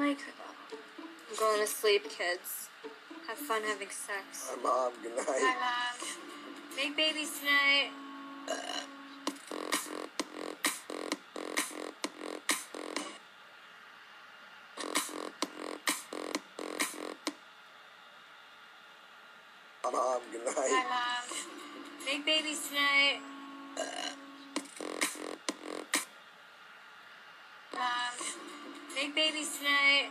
like her though. I'm going to sleep, kids. Have fun having sex. Hi, Mom. Good night. Hi, Mom. Make babies tonight. Hi, Mom. Good night. Hi, Mom. Make babies tonight. Mom. Make babies tonight.